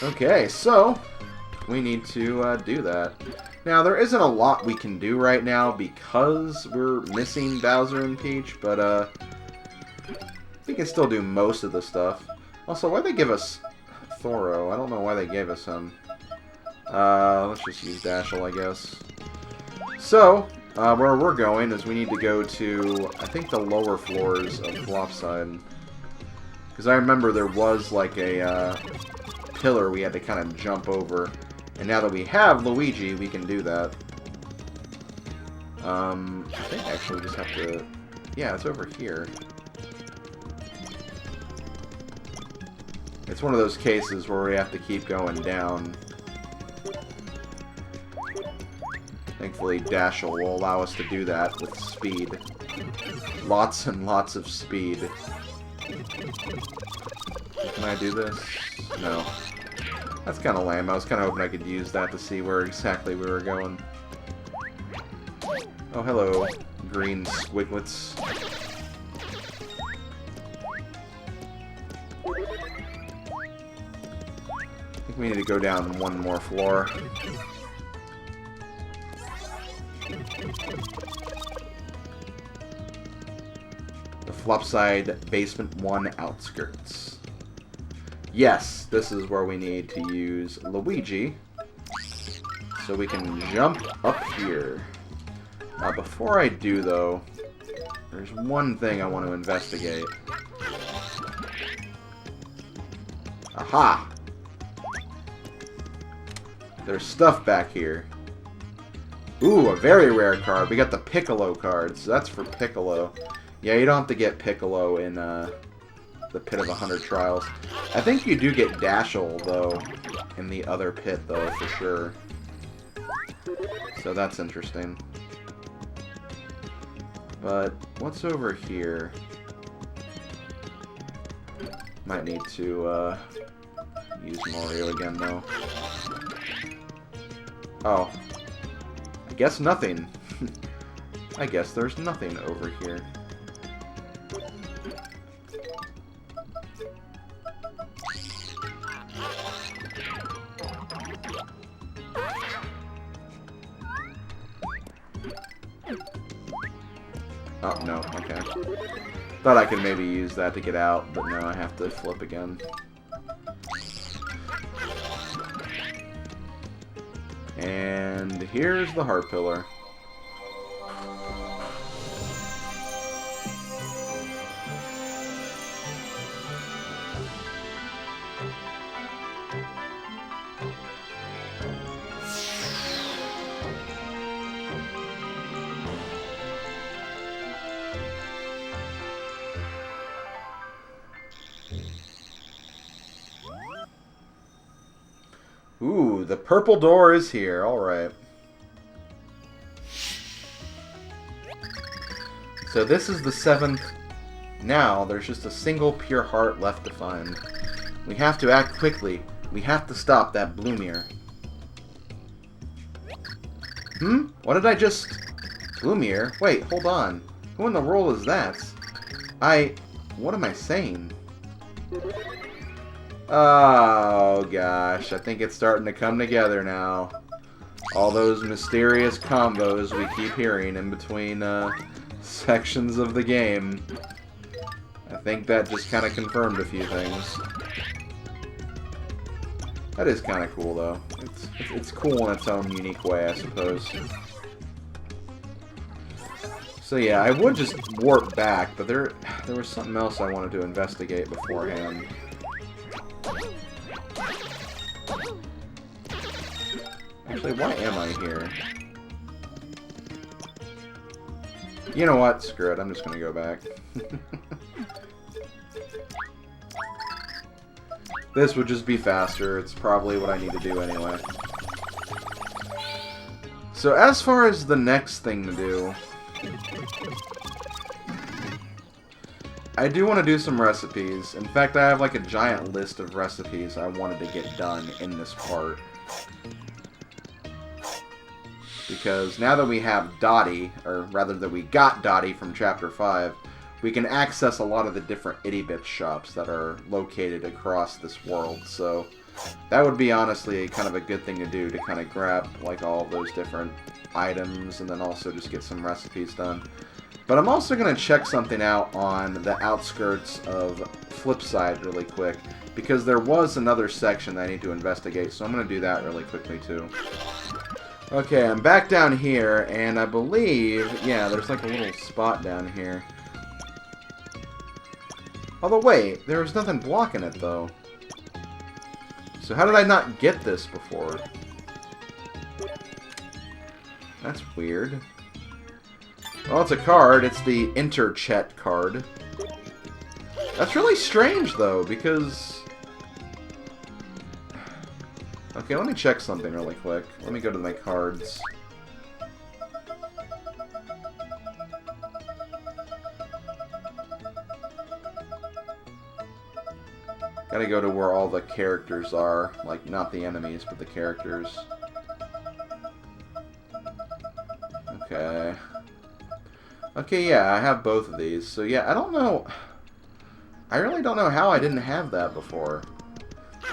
Okay, so we need to do that. Now, there isn't a lot we can do right now because we're missing Bowser and Peach, but we can still do most of the stuff. Also, why'd they give us Thoro? I don't know why they gave us him. Let's just use Dashel, I guess. So, where we're going is we need to go to, I think, the lower floors of Flopside. Because I remember there was, like, a pillar we had to kind of jump over. And now that we have Luigi, we can do that. I think actually we just have to... Yeah, it's over here. It's one of those cases where we have to keep going down. Thankfully, Dashel will allow us to do that with speed. Lots and lots of speed. Can I do this? No. That's kind of lame. I was kind of hoping I could use that to see where exactly we were going. Oh, hello, green squiglets. I think we need to go down one more floor. The Flopside Basement 1 outskirts. Yes, this is where we need to use Luigi. So we can jump up here. Before I do, though, there's one thing I want to investigate. Aha! There's stuff back here. Ooh, a very rare card. We got the Piccolo card, so that's for Piccolo. Yeah, you don't have to get Piccolo in the Pit of 100 Trials. I think you do get Dashel, though, in the other pit, though, for sure. So that's interesting. But what's over here? Might need to use Mario again, though. Oh. I guess nothing. I guess there's nothing over here. Oh, no, okay. Thought I could maybe use that to get out, but no, I have to flip again. And here's the heart pillar. Ooh, the purple door is here. Alright. So this is the 7th. Now, there's just a single pure heart left to find. We have to act quickly. We have to stop that Bloomier. What did I just... Bloomier? Wait, hold on. Who in the world is that? What am I saying? Oh, gosh. I think it's starting to come together now. All those mysterious combos we keep hearing in between sections of the game. I think that just kind of confirmed a few things. That is kind of cool, though. It's cool in its own unique way, I suppose. So yeah, I would just warp back, but there was something else I wanted to investigate beforehand. Actually, why am I here? You know what? Screw it. I'm just going to go back. This would just be faster. It's probably what I need to do anyway. So as far as the next thing to do, I do want to do some recipes. In fact, I have like a giant list of recipes I wanted to get done in this part. Because now that we have Dottie, or rather that we got Dottie from Chapter 5, we can access a lot of the different itty-bit shops that are located across this world. So That would be honestly kind of a good thing to do, to kind of grab like all of those different items and then also just get some recipes done. But I'm also going to check something out on the outskirts of Flopside really quick, because there was another section that I need to investigate, so I'm going to do that really quickly too. Okay, I'm back down here, and I believe, yeah, there's like a little spot down here. Although wait, there was nothing blocking it though. So how did I not get this before? That's weird. Well, it's a card. It's the Interchet card. That's really strange, though, because... Okay, let me check something really quick. Let me go to my cards. Gotta go to where all the characters are. Like, not the enemies, but the characters. Okay. Okay, yeah, I have both of these. So, yeah, I don't know... I really don't know how I didn't have that before.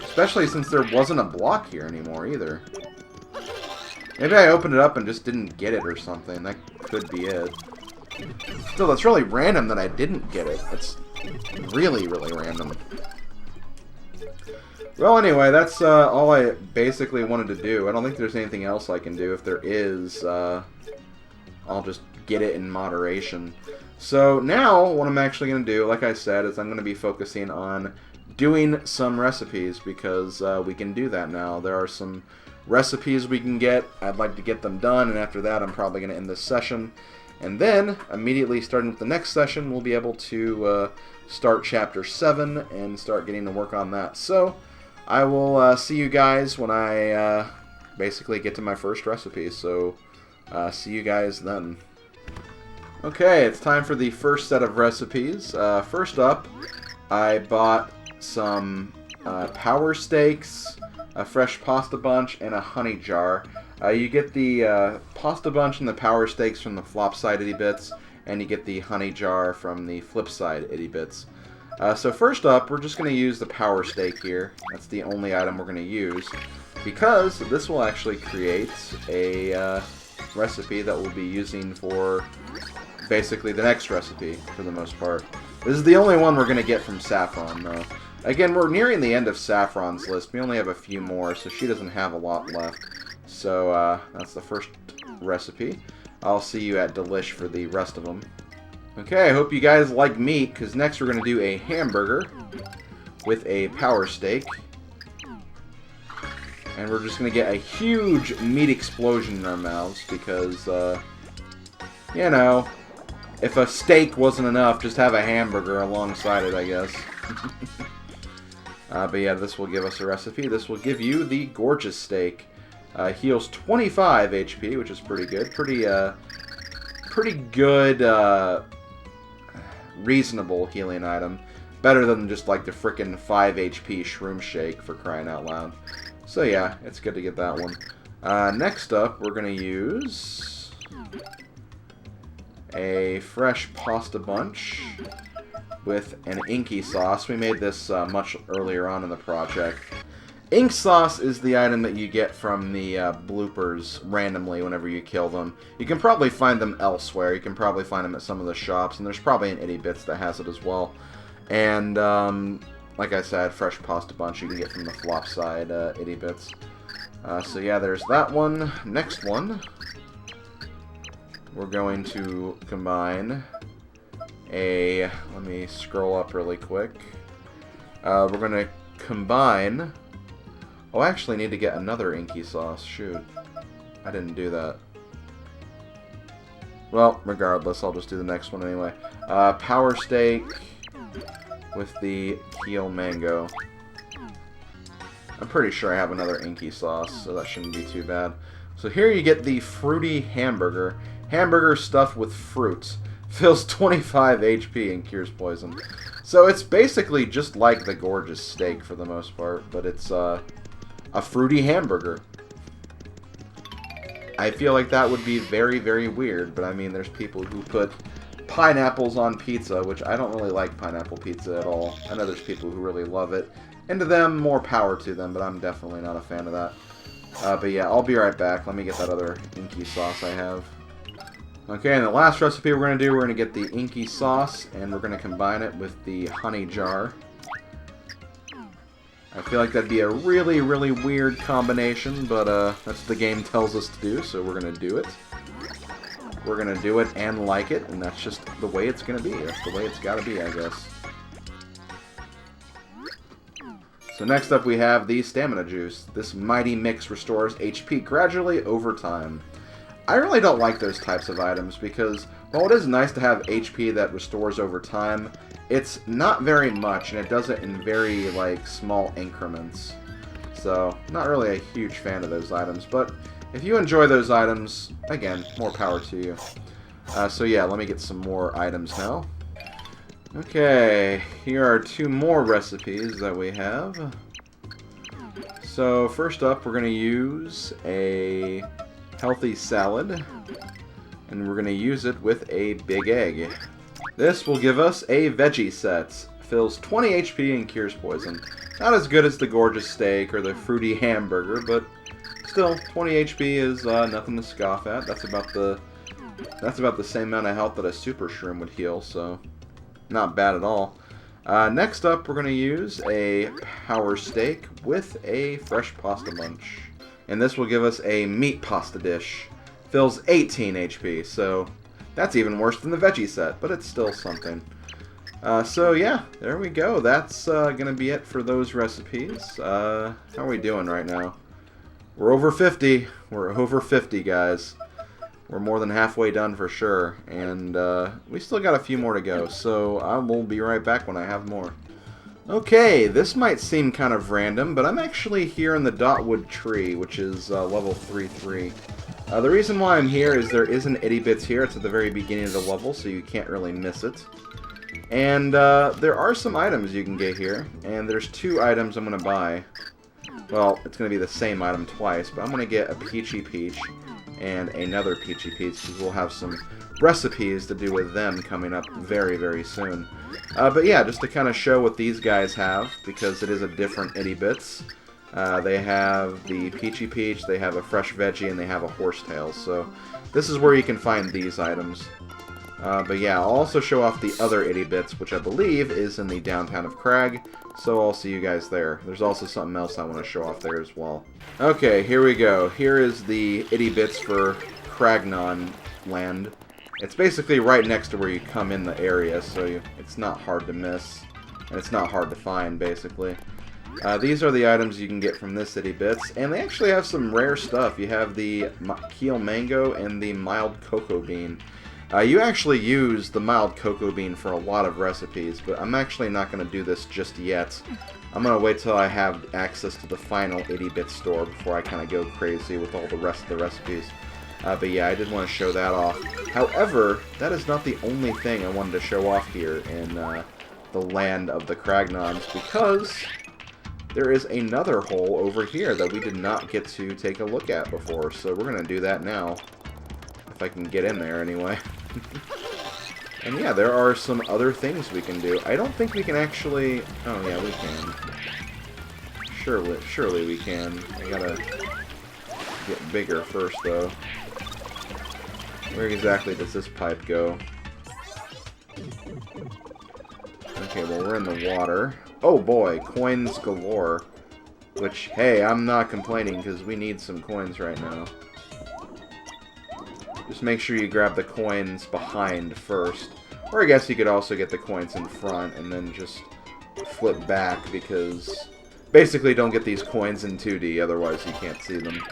Especially since there wasn't a block here anymore, either. Maybe I opened it up and just didn't get it or something. That could be it. Still, that's really random that I didn't get it. That's really, really random. Well, anyway, that's all I basically wanted to do. I don't think there's anything else I can do. If there is, I'll just get it in moderation. So now, what I'm actually going to do, like I said, is I'm going to be focusing on doing some recipes, because we can do that now. There are some recipes we can get. I'd like to get them done, and after that I'm probably going to end this session. And then, immediately starting with the next session, we'll be able to start Chapter 7 and start getting to work on that. So, I will see you guys when I basically get to my first recipe. So, see you guys then. Okay, it's time for the first set of recipes. First up, I bought some power steaks, a fresh pasta bunch, and a honey jar. You get the pasta bunch and the power steaks from the Flopside itty bits, and you get the honey jar from the Flipside itty bits. So first up, we're just going to use the power steak here. That's the only item we're going to use, because this will actually create a recipe that we'll be using for basically the next recipe, for the most part. This is the only one we're going to get from Saffron, though. Again, we're nearing the end of Saffron's list. We only have a few more, so she doesn't have a lot left. So, that's the first recipe. I'll see you at Delish for the rest of them. Okay, I hope you guys like meat, because next we're going to do a hamburger with a power steak. And we're just going to get a huge meat explosion in our mouths, because, you know, if a steak wasn't enough, just have a hamburger alongside it, I guess. But yeah, this will give us a recipe. This will give you the gorgeous steak. Heals 25 HP, which is pretty good. Pretty good, reasonable healing item. Better than just like the frickin' 5 HP shroom shake, for crying out loud. So yeah, it's good to get that one. Next up, we're going to use a fresh pasta bunch with an inky sauce. We made this much earlier on in the project. Ink sauce is the item that you get from the bloopers randomly whenever you kill them. You can probably find them elsewhere. You can probably find them at some of the shops, and there's probably an Itty Bits that has it as well. And, like I said, fresh pasta bunch you can get from the Flopside Itty Bits. So yeah, there's that one. Next one, we're going to combine a... Let me scroll up really quick. We're going to combine... Oh, I actually need to get another inky sauce. Shoot. I didn't do that. Well, regardless, I'll just do the next one anyway. Power steak with the Keel mango. I'm pretty sure I have another inky sauce, so that shouldn't be too bad. So here you get the fruity hamburger. Hamburger stuffed with fruits. Fills 25 HP and cures poison. So it's basically just like the gorgeous steak for the most part, but it's a fruity hamburger. I feel like that would be very, very weird, but I mean, there's people who put pineapples on pizza, which I don't really like pineapple pizza at all. I know there's people who really love it, And to them, more power to them, but I'm definitely not a fan of that. But yeah, I'll be right back. Let me get that other inky sauce I have. Okay, and the last recipe we're going to do, we're going to get the inky sauce, and we're going to combine it with the honey jar. I feel like that'd be a really, really weird combination, but that's what the game tells us to do, so we're going to do it. We're going to do it and like it, and that's just the way it's going to be. That's the way it's got to be, I guess. So next up we have the stamina juice. This mighty mix restores HP gradually over time. I really don't like those types of items because while it is nice to have HP that restores over time, it's not very much and it does it in very like small increments. So not really a huge fan of those items, but if you enjoy those items, again, more power to you. So yeah, let me get some more items now. Okay, here are 2 more recipes that we have. So first up, we're going to use a healthy salad, and we're going to use it with a big egg. This will give us a veggie set. Fills 20 HP and cures poison. Not as good as the gorgeous steak or the fruity hamburger, but still, 20 HP is nothing to scoff at. That's about the same amount of health that a super shroom would heal, so not bad at all. Next up, we're going to use a power steak with a fresh pasta munch. And this will give us a meat pasta dish. Fills 18 HP, so that's even worse than the veggie set, but it's still something. So yeah, there we go. That's going to be it for those recipes. How are we doing right now? We're over 50. We're over 50, guys. We're more than halfway done for sure, and we still got a few more to go, so I will be right back when I have more. Okay, this might seem kind of random, but I'm actually here in the Dotwood tree, which is level 3-3. The reason why I'm here is there is an Itty Bits here. It's at the very beginning of the level, so you can't really miss it. And there are some items you can get here, and there's 2 items I'm going to buy. Well, it's going to be the same item twice, but I'm going to get a Peachy Peach and another Peachy Peach, because we'll have some recipes to do with them coming up very, very soon. But yeah, just to kind of show what these guys have, because it is a different Itty Bits. They have the Peachy Peach, they have a fresh veggie, and they have a horsetail. So this is where you can find these items. But yeah, I'll also show off the other Itty Bits, which I believe is in the downtown of Crag. So I'll see you guys there. There's also something else I want to show off there as well. Okay, here we go. Here is the Itty Bits for Cragnon land. It's basically right next to where you come in the area, so it's not hard to miss. And it's not hard to find, basically. These are the items you can get from this Itty Bits, and they actually have some rare stuff. You have the Keel Mango and the Mild Cocoa Bean. You actually use the mild cocoa bean for a lot of recipes, but I'm actually not going to do this just yet. I'm going to wait till I have access to the final Itty Bit store before I kind of go crazy with all the rest of the recipes. But yeah, I did want to show that off. However, that is not the only thing I wanted to show off here in the land of the Cragnons, because there is another hole over here that we did not get to take a look at before, so we're going to do that now. If I can get in there anyway. And yeah, there are some other things we can do. I don't think we can actually... Oh yeah, we can. Surely we can. I gotta get bigger first though. Where exactly does this pipe go? Okay, well we're in the water. Oh boy, coins galore. Which, hey, I'm not complaining because we need some coins right now. Just make sure you grab the coins behind first. Or I guess you could also get the coins in front and then just flip back, because basically don't get these coins in 2D, otherwise you can't see them.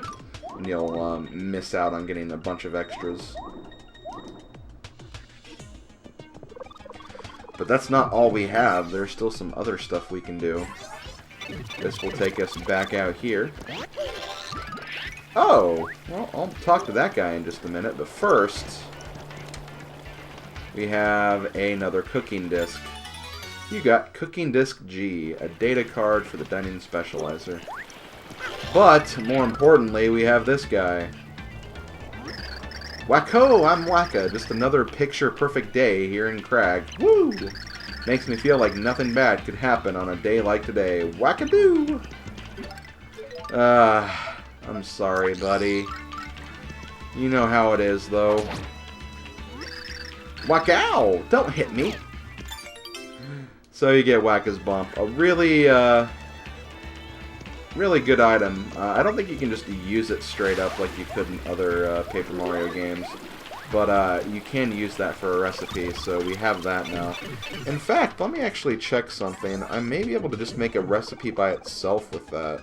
And you'll miss out on getting a bunch of extras. But that's not all we have. There's still some other stuff we can do. This will take us back out here. Oh, well, I'll talk to that guy in just a minute, but first, we have another cooking disc. You got Cooking Disc G, a data card for the Dining Specializer. But, more importantly, we have this guy. Wacko, I'm Whacka, just another picture-perfect day here in Crag. Woo! Makes me feel like nothing bad could happen on a day like today. Whacka-doo! I'm sorry, buddy. You know how it is, though. Whack-ow! Don't hit me! So you get Whacka's Bump. A really, really good item. I don't think you can just use it straight up like you could in other Paper Mario games. But you can use that for a recipe, so we have that now. In fact, let me actually check something. I may be able to just make a recipe by itself with that.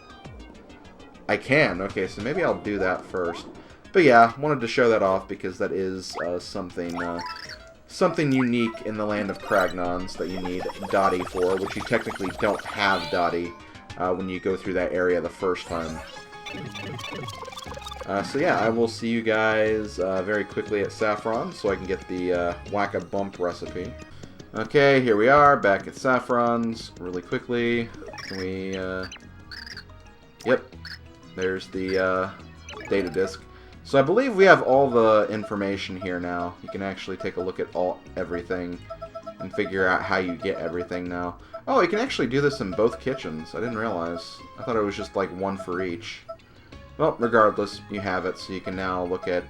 I can. Okay, so maybe I'll do that first. But yeah, wanted to show that off because that is something unique in the land of Cragnons that you need Dottie for, which you technically don't have Dottie when you go through that area the first time. So yeah, I will see you guys very quickly at Saffron so I can get the Whack-a-Bump recipe. Okay, here we are, back at Saffron's really quickly. Can we, yep, there's the data disk. So I believe we have all the information here now. You can actually take a look at everything and figure out how you get everything now. Oh, you can actually do this in both kitchens. I didn't realize. I thought it was just like one for each. Well, regardless, you have it, so you can now look at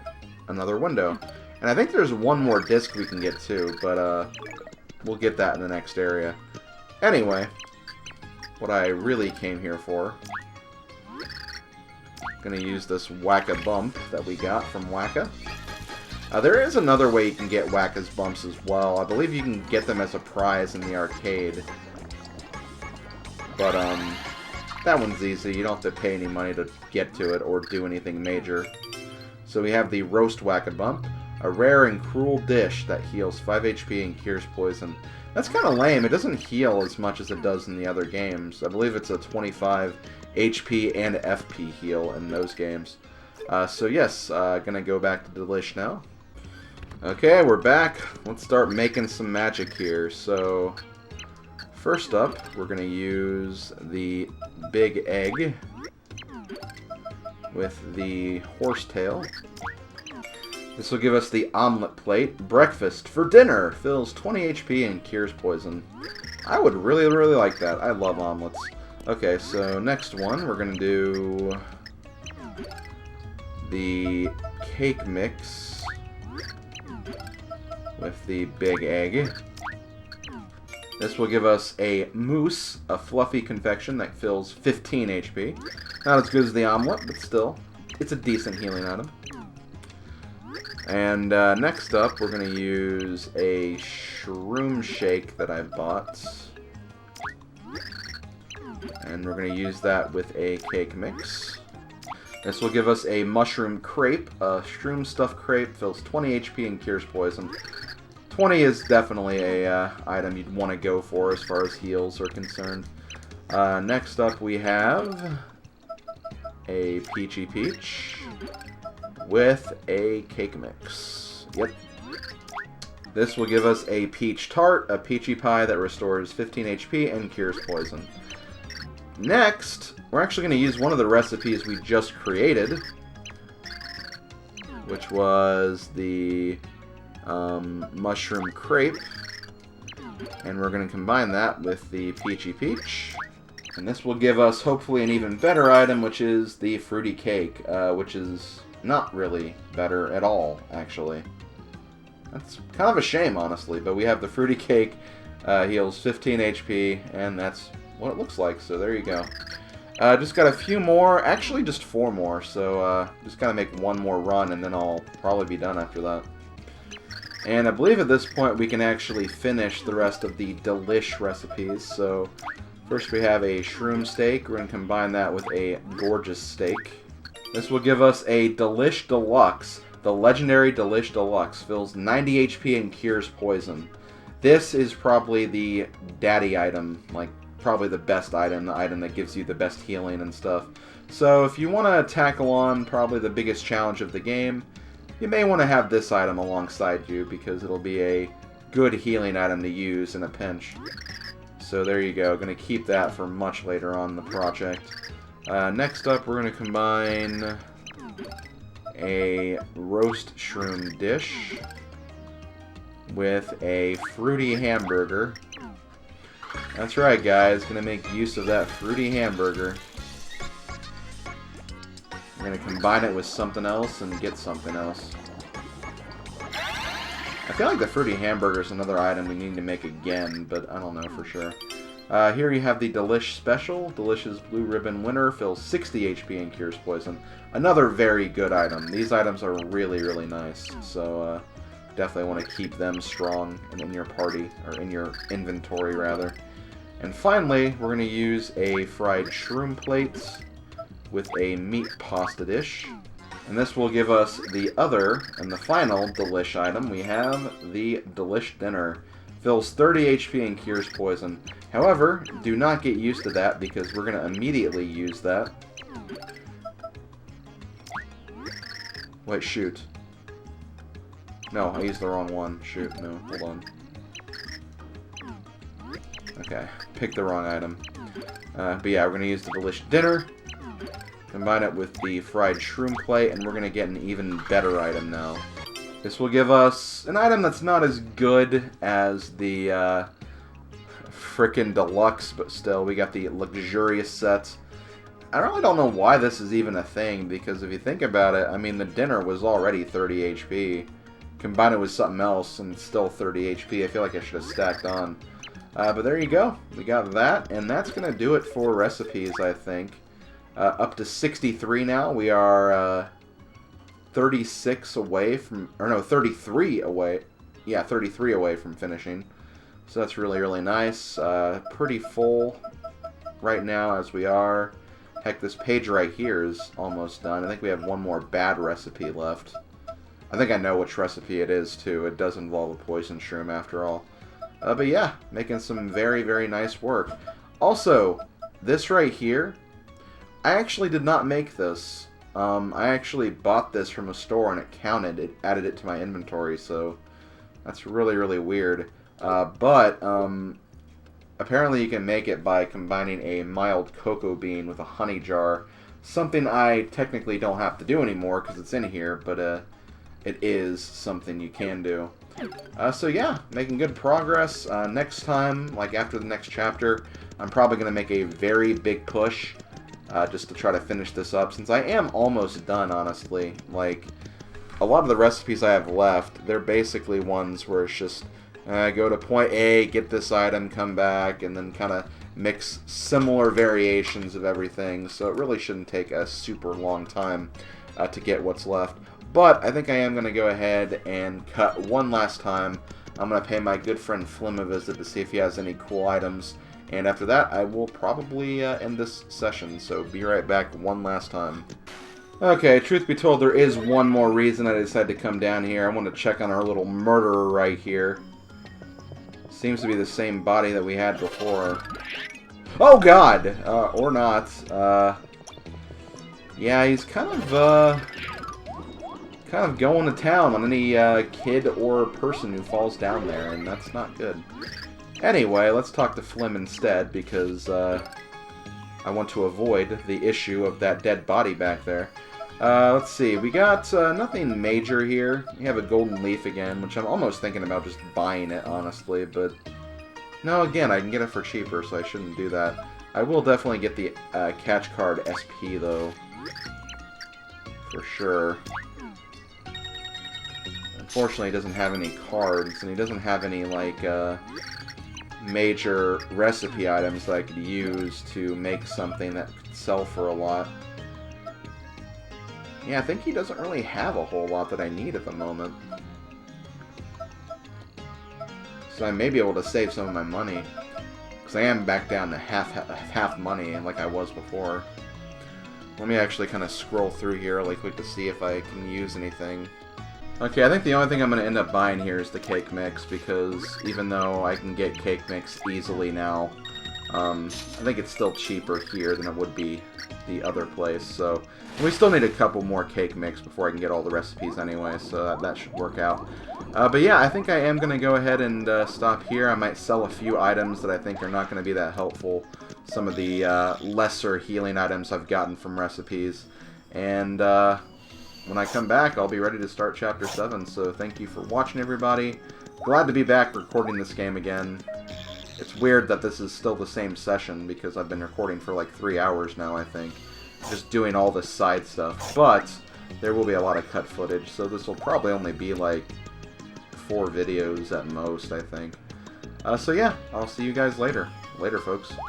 another window. And I think there's one more disc we can get too, but we'll get that in the next area. Anyway, what I really came here for, gonna use this Whack-a-Bump that we got from Whacka. There is another way you can get Whacka's Bumps as well. I believe you can get them as a prize in the arcade. But, that one's easy. You don't have to pay any money to get to it or do anything major. So we have the Roast Whack-a-Bump, a rare and cruel dish that heals 5 HP and cures poison. That's kind of lame. It doesn't heal as much as it does in the other games. I believe it's a 25 HP and FP heal in those games. So yes, gonna go back to Delish now. Okay, we're back. Let's start making some magic here. So first up, we're gonna use the big egg with the horsetail. This will give us the omelet plate. Breakfast for dinner. Fills 20 HP and cures poison. I would really, really like that. I love omelets. Okay, so next one, we're going to do the cake mix with the big egg. This will give us a mousse, a fluffy confection that fills 15 HP. Not as good as the omelet, but still, it's a decent healing item. And next up, we're going to use a shroom shake that I bought. And we're going to use that with a cake mix. This will give us a mushroom crepe. A shroom stuffed crepe fills 20 HP and cures poison. 20 is definitely a item you'd want to go for as far as heals are concerned. Next up we have a Peachy Peach with a cake mix. Yep. This will give us a peach tart, a peachy pie that restores 15 HP and cures poison. Next, we're actually going to use one of the recipes we just created, which was the mushroom crepe, and we're going to combine that with the Peachy Peach, and this will give us hopefully an even better item, which is the fruity cake, which is not really better at all, actually. That's kind of a shame, honestly, but we have the fruity cake, heals 15 HP, and that's what it looks like, so there you go. Just got a few more, actually just 4 more, so just gotta make one more run and then I'll probably be done after that. And I believe at this point we can actually finish the rest of the Delish recipes. So first we have a shroom steak. We're going to combine that with a gorgeous steak. This will give us a Delish Deluxe. The legendary Delish Deluxe fills 90 HP and cures poison. This is probably the daddy item, like probably the best item, the item that gives you the best healing and stuff. So if you want to tackle on probably the biggest challenge of the game, you may want to have this item alongside you because it'll be a good healing item to use in a pinch. So there you go. Going to keep that for much later on in the project. Next up, we're going to combine a roast shroom dish with a fruity hamburger That's right, guys. Gonna make use of that fruity hamburger. We're gonna combine it with something else and get something else. I feel like the fruity hamburger is another item we need to make again, but I don't know for sure. Here you have the Delish Special. Delicious Blue Ribbon Winner fills 60 HP and cures poison. Another very good item. These items are really, really nice. So definitely want to keep them strong and in your party, or in your inventory rather. And finally, we're going to use a fried shroom plate with a meat pasta dish. And this will give us the other and the final Delish item. We have the Delish Dinner. Fills 30 HP and cures poison. However, do not get used to that because we're going to immediately use that. Wait, shoot. No, I used the wrong one. Shoot, no, hold on. Okay, picked the wrong item. But yeah, we're going to use the Delish Dinner. Combine it with the fried shroom plate, and we're going to get an even better item now. This will give us an item that's not as good as the frickin' deluxe, but still, we got the luxurious set. I really don't know why this is even a thing, because if you think about it, I mean, the dinner was already 30 HP. Combine it with something else, and it's still 30 HP. I feel like I should have stacked on. But there you go. We got that, and that's going to do it for recipes, I think. Up to 63 now. We are 36 away from, or no, 33 away. Yeah, 33 away from finishing. So that's really, really nice. Pretty full right now as we are. Heck, this page right here is almost done. I think we have one more bad recipe left. I think I know which recipe it is, too. It does involve a poison shroom, after all. But yeah, making some very, very nice work. Also, this right here, I actually did not make this. I actually bought this from a store and it counted. It added it to my inventory, so that's really, really weird. But apparently you can make it by combining a mild cocoa bean with a honey jar. Something I technically don't have to do anymore because it's in here, but it is something you can do. So yeah, making good progress. Next time, like after the next chapter, I'm probably going to make a very big push just to try to finish this up, since I am almost done, honestly. Like, a lot of the recipes I have left, they're basically ones where it's just go to point A, get this item, come back, and then kind of mix similar variations of everything, so it really shouldn't take a super long time to get what's left. But I think I am going to go ahead and cut one last time. I'm going to pay my good friend Flim a visit to see if he has any cool items. And after that, I will probably end this session, so be right back one last time. Okay, truth be told, there is one more reason I decided to come down here. I want to check on our little murderer right here. Seems to be the same body that we had before. Oh god! Or not. Yeah, he's kind of going to town on any kid or person who falls down there, and that's not good. Anyway, let's talk to Flim instead, because I want to avoid the issue of that dead body back there. Let's see, we got nothing major here. We have a golden leaf again, which I'm almost thinking about just buying it, honestly, but no, again, I can get it for cheaper, so I shouldn't do that. I will definitely get the catch card SP, though, for sure. Unfortunately, he doesn't have any cards, and he doesn't have any, like, major recipe items that I could use to make something that could sell for a lot. Yeah, I think he doesn't really have a whole lot that I need at the moment. So I may be able to save some of my money. Because I am back down to half money like I was before. Let me actually kind of scroll through here really quick to see if I can use anything. Okay, I think the only thing I'm going to end up buying here is the cake mix, because even though I can get cake mix easily now, I think it's still cheaper here than it would be the other place, so we still need a couple more cake mix before I can get all the recipes anyway, so that should work out. But yeah, I think I am going to go ahead and stop here. I might sell a few items that I think are not going to be that helpful, some of the lesser healing items I've gotten from recipes, and when I come back, I'll be ready to start Chapter 7, so thank you for watching, everybody. Glad to be back recording this game again. It's weird that this is still the same session because I've been recording for like 3 hours now, I think. Just doing all this side stuff. But there will be a lot of cut footage, so this will probably only be like 4 videos at most, I think. So yeah, I'll see you guys later. Later, folks.